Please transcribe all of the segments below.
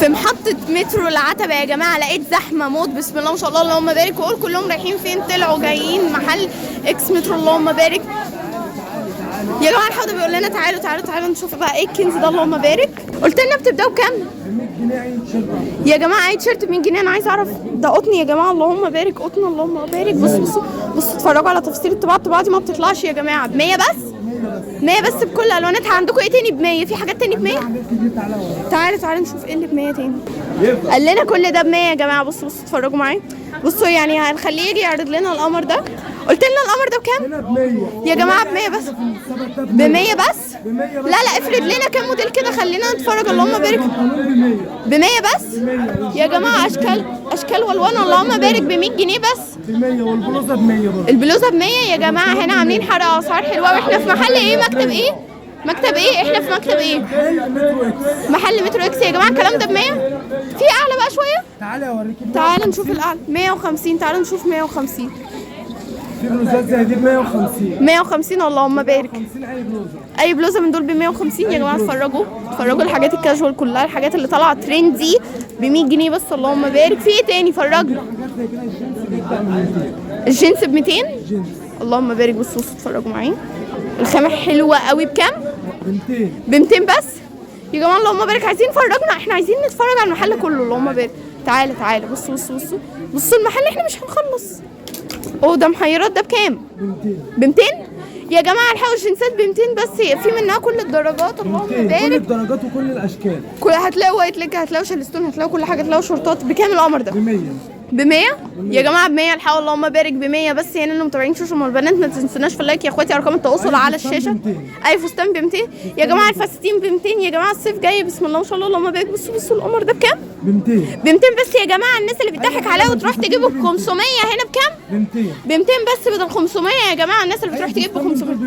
في محطة مترو العتبة يا جماعة، لقيت زحمة موت. بسم الله ما شاء الله، اللهم بارك. وقول كلهم رايحين فين؟ طلعوا جايين محل اكس مترو، اللهم بارك. يا جماعة الحوض بيقول لنا تعالوا تعالوا تعالوا نشوف بقى ايه الكنز ده، اللهم بارك. قلت لنا بتبداوا بكام؟ ب 100 جنيه اي تيشيرت يا جماعة اي تيشيرت ب 100 جنيه. انا عايزة اعرف ده قطن يا جماعة، اللهم بارك. قطن اللهم بارك. بصوا بصوا بصوا اتفرجوا على تفاصيل الطباعة. الطباعة دي ما بتطلعش يا جماعة. ب 100 بس؟ 100 بس بكل الواناتها. عندكم ايه تاني ب 100؟ في حاجات تاني ب 100؟ تعالوا تعالوا نشوف ايه اللي ب 100 تاني. قال لنا كل ده ب 100 يا جماعه. بصوا بصوا اتفرجوا معايا. بصوا يعني هنخليه يجي يعرض لنا القمر ده. قلت لنا القمر ده بكام؟ هنا ب 100 يا جماعه ب 100 بس. ب 100 بس؟ لا لا افرض لنا كام موديل كده، خلينا نتفرج. اللهم بارك. ب 100 بس؟ يا جماعه اشكال والوان، اللهم بارك. ب 100 جنيه بس. ب 100 والبلوزه ب 100 برضه. البلوزه ب 100 يا جماعه. هنا عاملين حرق اسعار حلوه. واحنا في محل ايه؟ مكتب ايه؟ مكتب ايه؟ احنا في مكتب ايه؟ محل مترو اكس يا جماعه. الكلام ده ب 100. في اعلى بقى شويه؟ تعالى اوريكي. تعالى نشوف الاعلى. 150. تعالى نشوف 150. في بلوزات زي دي ب 150. 150 اللهم بارك. 50 اي بلوزه. اي بلوزه من دول ب 150 يا جماعه. اتفرجوا اتفرجوا الحاجات الكاجوال كلها، الحاجات اللي طالعه ترندي ب 100 جنيه بس، اللهم بارك. في ايه تاني؟ فرجنا. الجينز ب 200 اللهم بارك. بصوا بصوا اتفرجوا معايا. الخامة حلوة قوي. بكام؟ ب 200. ب 200 بس يا جماعة، اللهم بارك. عايزين فرجنا، احنا عايزين نتفرج على المحل كله، اللهم بارك. تعالى تعالى بصوا بصوا بصوا بصوا المحل، احنا مش هنخلص. اوه ده محيرات ده بكام؟ ب 200. ب 200 يا جماعة. الحقوا الجنسات ب 200 بس، في منها كل الدرجات، اللهم كل بارك. الدرجات وكل الاشكال. هتلاقوا وايت ليج، هتلاقوا شالستون، هتلاقوا كل حاجة، هتلاقوا شورتات. بكام القمر ده؟ ب 100. ب 100 يا جماعه. ب 100 الحقوا اللهم بارك. ب 100 بس. هنا اللي متابعين شوشو مع البنات ما تنسوناش في اللايك يا اخواتي. ارقام التواصل على الشاشه. اي فستان ب 200 يا جماعه. الفساتين ب 200 يا جماعه. الصيف جاي بسم الله ما شاء الله، اللهم بارك. بصوا بصوا القمر ده بكام؟ ب 200. ب 200 بس يا جماعه. الناس اللي بتضحك عليا وتروح تجيبه ب 500 هنا بكام؟ ب 200. ب 200 بس بدل 500 يا جماعه. الناس اللي بتروح تجيب ب 500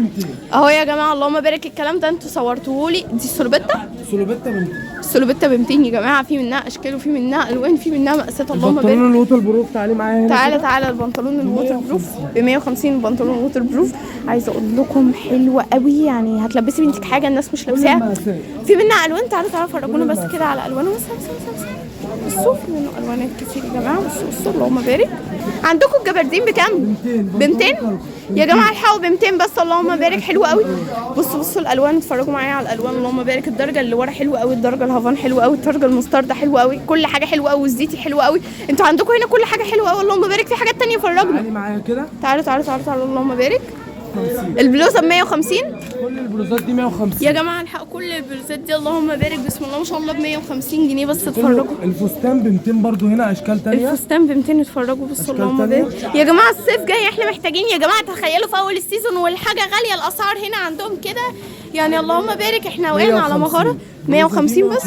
اهو يا جماعه، اللهم بارك. الكلام ده انتوا صورتوه لي. دي السلوبيتا. سلوبيتا ب 200. السلوبيتا ب 200 يا جماعه. في منها اشكال وفي منها الوان، في منها مقاسات، اللهم بارك. البنطلون الووتر بروف تعالي معايا هنا. تعالى تعالى. البنطلون الووتر بروف ب 150. البنطلون الووتر بروف عايزه اقول لكم حلوه قوي، يعني هتلبسي بنتك حاجه الناس مش لابساها. في منها الوان. تعالوا تعالوا فرجونا بس كده على الوانه. بصوا في منه الوانات كتير يا جماعه. بصوا بصوا اللهم بارك. عندكم الجبردين بكام؟ ب 200 يا جماعه. الحقوا ب 200 بس، اللهم بارك. حلو قوي. بصوا بصوا الالوان. اتفرجوا معايا على الالوان، اللهم بارك. الدرجه اللي ورا حلوه قوي، الدرجه الهافان حلوه قوي، الدرجه المستردة حلوه قوي، كل حاجه حلوه قوي، والزيتي حلوه قوي. انتوا عندكم هنا كل حاجه حلوه قوي، اللهم بارك. في حاجات تانية فرجنا. تعالي معايا كده. تعالوا تعالوا تعالوا تعالوا اللهم بارك. البلوزه ب 150. كل البلوزات دي 150 يا جماعه. الحقوا كل البلوزات دي اللهم بارك. بسم الله ما شاء الله ب 150 جنيه بس. اتفرجوا. الفستان ب 200 برضو. هنا اشكال تانية. الفستان ب 200. اتفرجوا بصوا اللهم بارك يا جماعه. الصيف جاي، احنا محتاجين يا جماعه. تخيلوا في اول السيزون والحاجه غاليه، الاسعار هنا عندهم كده يعني، اللهم بارك. احنا وقعنا على مغاره. 150 بس.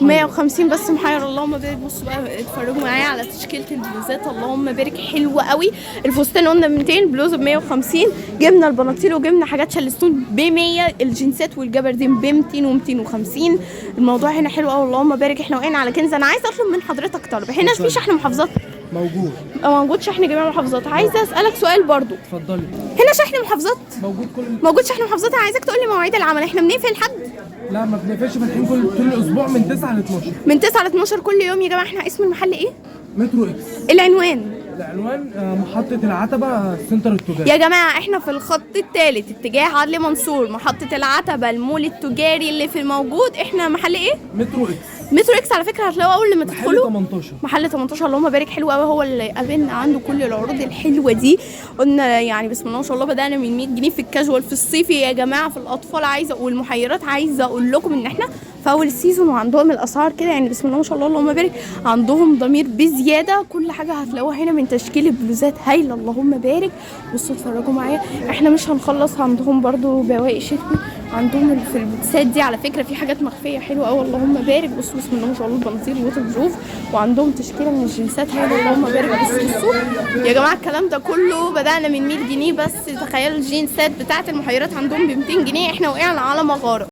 150 بس محير، اللهم بارك. بصوا بقى اتفرجوا معايا على تشكيله البلوزات، اللهم بارك. حلوه قوي. الفستان قلنا ب 200، البلوزه ب 150. جبنا البناطيل وجبنا حاجات شلستون ب 100. الجنسات والجبردين ب 200 و 250. الموضوع هنا حلو قوي، اللهم بارك. احنا وقعنا على كنز. انا عايزه اطلب من حضرتك طلب. هنا في شحن محافظات؟ موجود. موجود شحن جميع المحافظات. عايزه اسالك سؤال برضو. اتفضلي. هنا شحن محافظات؟ موجود. موجود شحن محافظات. انا عايزك تقول لي مواعيد العمل. احنا بنقفل حد؟ لا ما بنقفلش، فاتحين طول الاسبوع من 9 ل 12. من 9 ل 12 كل يوم يا جماعه. احنا اسم المحل ايه؟ مترو اكس. العنوان محطة العتبة، السنتر التجاري. يا جماعة احنا في الخط الثالث اتجاه عدلي منصور، محطة العتبة، المول التجاري اللي في الموجود. احنا محل ايه؟ مترو اكس. مترو اكس على فكرة هتلاقوه اول لما تدخلوا. محل 18. محل 18 اللهم بارك. حلو قوي. هو اللي قابلنا عنده كل العروض الحلوة دي. قلنا يعني بسم الله ما شاء الله بدأنا من 100 جنيه في الكاجوال، في الصيفي يا جماعة، في الأطفال عايزة والمحيرات. عايزة أقول لكم إن احنا في أول السيزون وعندهم الأسعار كده يعني بسم الله ما شاء الله اللهم بارك. عندهم ضمير بزيادة. كل حاجة هتلاقوها هنا من تشكيل البلوزات هايلة، اللهم بارك. بصوا اتفرجوا معايا. احنا مش هنخلص. عندهم برضو بواقي شتوي. عندهم في البوتسات دي على فكرة في حاجات مخفية حلوة قوي، اللهم بارك. بصوا بسم الله ما شاء الله البناطيل الووتر بروف. وعندهم تشكيلة من الجنسات هايلة، اللهم بارك. بصوا يا جماعة الكلام ده كله بدأنا من 100 جنيه بس. تخيلوا الجينسات بتاعت المحيرات عندهم ب 200 جنيه. احنا وقعنا على مغارة.